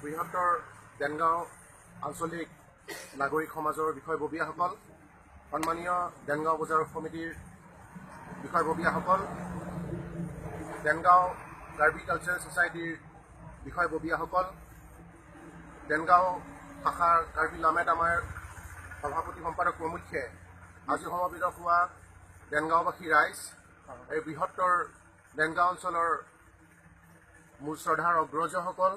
বৃহত্তৰ দেনগাঁও আঞ্চলিক নাগৰিক সমাজৰ বিষয়ববীয়াসকল, সন্মানীয় দেনগাঁও বজাৰ সমিতিৰ বিষয়ববীয়াসকল, দেনগাঁও কাৰ্বি কালচাৰেল ছ'চাইটিৰ বিষয়ববীয়াসকল, দেনগাঁও শাখাৰ কাৰ্বি লামেট আমাৰ সভাপতি সম্পাদক প্ৰমুখ্যে আজি সমবেত হোৱা দেনগাঁওবাসী ৰাইজ, এই বৃহত্তৰ দেনগাঁও অঞ্চলৰ মোৰ শ্ৰদ্ধাৰ অগ্ৰজসকল,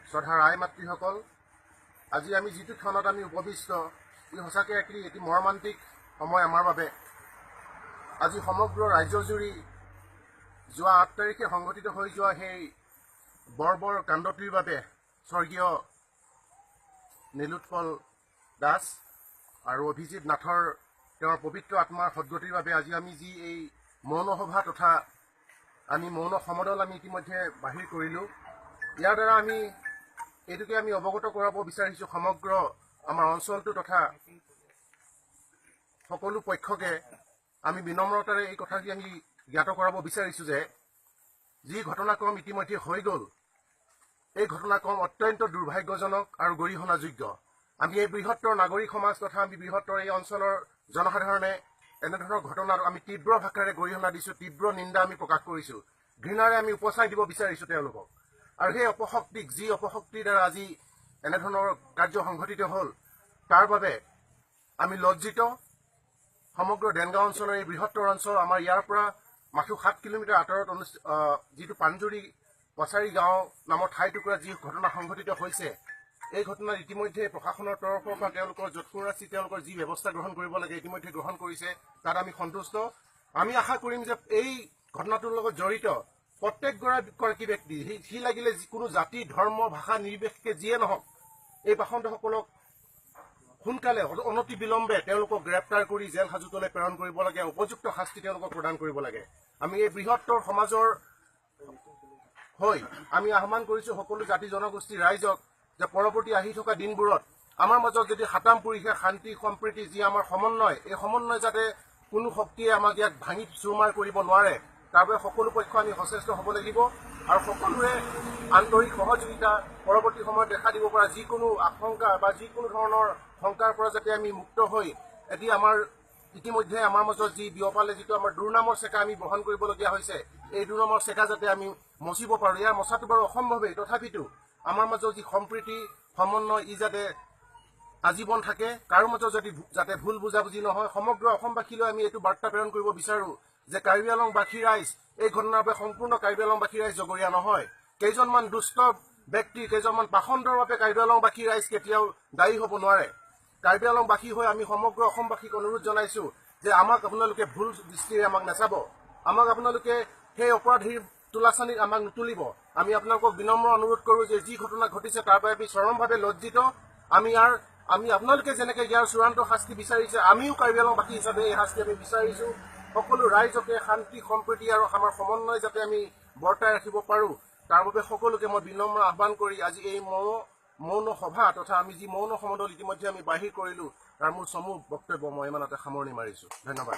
শ্ৰদ্ধাৰ আই মাতৃসকল, আজি আমি যিটো ক্ষণত আমি উপবিষ্ট, ই সঁচাকৈ এটি মৰ্মান্তিক সময় আমাৰ বাবে। আজি সমগ্ৰ ৰাজ্যজুৰি যোৱা ৮ তাৰিখে সংঘটিত হৈ যোৱা সেই বৰ্বৰ কাণ্ডটিৰ বাবে স্বৰ্গীয় নীলোৎপল দাস আৰু অভিজিত নাথৰ তেওঁৰ পবিত্ৰ আত্মাৰ সদ্গতিৰ বাবে আজি আমি যি এই মৌন সভা তথা আমি মৌন সমদল আমি ইতিমধ্যে বাহিৰ কৰিলোঁ। ইয়াৰ দ্বাৰা আমি এইটোকে আমি অৱগত কৰাব বিচাৰিছোঁ সমগ্ৰ আমাৰ অঞ্চলটো তথা সকলো পক্ষকে আমি বিনম্ৰতাৰে এই কথাটি আমি জ্ঞাত কৰাব বিচাৰিছোঁ যে যি ঘটনাক্ৰম ইতিমধ্যে হৈ গ'ল, এই ঘটনাক্ৰম অত্যন্ত দুৰ্ভাগ্যজনক আৰু গৰিহণাযোগ্য। আমি এই বৃহত্তৰ নাগৰিক সমাজ তথা আমি বৃহত্তৰ এই অঞ্চলৰ জনসাধাৰণে এনেধৰণৰ ঘটনাত আমি তীব্ৰ ভাষাৰে গৰিহণা দিছোঁ, তীব্ৰ নিন্দা আমি প্ৰকাশ কৰিছোঁ, ঘৃণাৰে আমি উপচাই দিব বিচাৰিছোঁ তেওঁলোকক। আৰু সেই অপশক্তিক, যি অপশক্তিৰ দ্বাৰা আজি এনেধৰণৰ কাৰ্য সংঘটিত হ'ল, তাৰ বাবে আমি লজ্জিত। সমগ্ৰ দেনগাঁও অঞ্চলৰ এই বৃহত্তৰ অঞ্চল, আমাৰ ইয়াৰ পৰা মাথো 7 কিলোমিটাৰ আঁতৰত যিটো পাঞ্জুৰি কছাৰী গাঁও নামৰ ঠাইটুকুৰাত যি ঘটনা সংঘটিত হৈছে, এই ঘটনাত ইতিমধ্যে প্ৰশাসনৰ তৰফৰ পৰা তেওঁলোকৰ যৎপৰোনাস্তি তেওঁলোকৰ যি ব্যৱস্থা গ্ৰহণ কৰিব লাগে ইতিমধ্যে গ্ৰহণ কৰিছে, তাত আমি সন্তুষ্ট। আমি আশা কৰিম যে এই ঘটনাটোৰ লগত জড়িত প্ৰত্যেকগৰাকী ব্যক্তি, সি লাগিলে যিকোনো জাতি ধৰ্ম ভাষা নিৰ্বিশেষে যিয়ে নহওক, এই বাসন্তসকলক সোনকালে অনতি বিলম্বে তেওঁলোকক গ্ৰেপ্তাৰ কৰি জেল হাজতলৈ প্ৰেৰণ কৰিব লাগে, উপযুক্ত শাস্তি তেওঁলোকক প্ৰদান কৰিব লাগে। আমি এই বৃহত্তৰ সমাজৰ হৈ আমি আহ্বান কৰিছোঁ সকলো জাতি জনগোষ্ঠীৰ ৰাইজক যে পৰৱৰ্তী আহি থকা দিনবোৰত আমাৰ মাজত যদি সাতাম পুৰুষে শান্তি সম্প্ৰীতি যি আমাৰ সমন্বয়, এই সমন্বয় যাতে কোনো শক্তিয়ে আমাক ইয়াক ভাঙি চুৰমাৰ কৰিব নোৱাৰে, তাৰ বাবে সকলো পক্ষ আমি সচেষ্ট হ'ব লাগিব। আৰু সকলোৰে আন্তৰিক সহযোগিতা পৰৱৰ্তী সময়ত দেখা দিব পৰা যিকোনো আশংকা বা যিকোনো ধৰণৰ শংকাৰ পৰা যাতে আমি মুক্ত হৈ এতিয়া আমাৰ ইতিমধ্যে আমাৰ মাজত যি বিয়পালে যিটো আমাৰ দুৰ্নামৰ চেকা আমি বহন কৰিবলগীয়া হৈছে, এই দুৰ্নামৰ চেকা যাতে আমি মচিব পাৰোঁ। ইয়াৰ মচাটো বাৰু অসম্ভৱেই, তথাপিতো আমাৰ মাজত যি সম্প্ৰীতি সমন্বয় ই যাতে আজীৱন থাকে, কাৰো মাজত যাতে ভুল বুজাবুজি নহয়। সমগ্ৰ অসমবাসীলৈ আমি এইটো বাৰ্তা প্ৰেৰণ কৰিব বিচাৰোঁ যে কাৰ্বি আংলংবাসী ৰাইজ এই ঘটনাৰ বাবে সম্পূৰ্ণ কাৰ্বি আংলংবাসী ৰাইজ জগৰীয়া নহয়। কেইজনমান দুষ্ট ব্যক্তি, কেইজনমান পাখণ্ডৰ বাবে কাৰ্বি আংলংবাসী ৰাইজ কেতিয়াও দায়ী হ'ব নোৱাৰে। কাৰ্বি আংলংবাসী হৈ আমি সমগ্ৰ অসমবাসীক অনুৰোধ জনাইছোঁ যে আমাক আপোনালোকে ভুল দৃষ্টিৰে আমাক নাচাব, আমাক আপোনালোকে সেই অপৰাধীৰ তোলাচানীত আমাক নুতুলিব। আমি আপোনালোকক বিনম্ৰ অনুৰোধ কৰোঁ যে যি ঘটনা ঘটিছে তাৰ বাবে আমি চৰমভাৱে লজ্জিত। আমি আপোনালোকে যেনেকৈ ইয়াৰ চূড়ান্ত শাস্তি বিচাৰিছে, আমিও কাৰ্বি আংলংবাসী হিচাপে এই শাস্তি আমি বিচাৰিছোঁ। সকলো ৰাইজকে শান্তি সম্প্ৰীতি আৰু আমাৰ সমন্বয় যাতে আমি বৰ্তাই ৰাখিব পাৰোঁ, তাৰ বাবে সকলোকে মই বিনম্ৰ আহ্বান কৰি আজি এই মৌন সভা তথা আমি যি মৌন সমদল ইতিমধ্যে আমি বাহিৰ কৰিলোঁ, তাৰ মোৰ চমু বক্তব্য মই ইমানতে সামৰণি মাৰিছোঁ। ধন্যবাদ।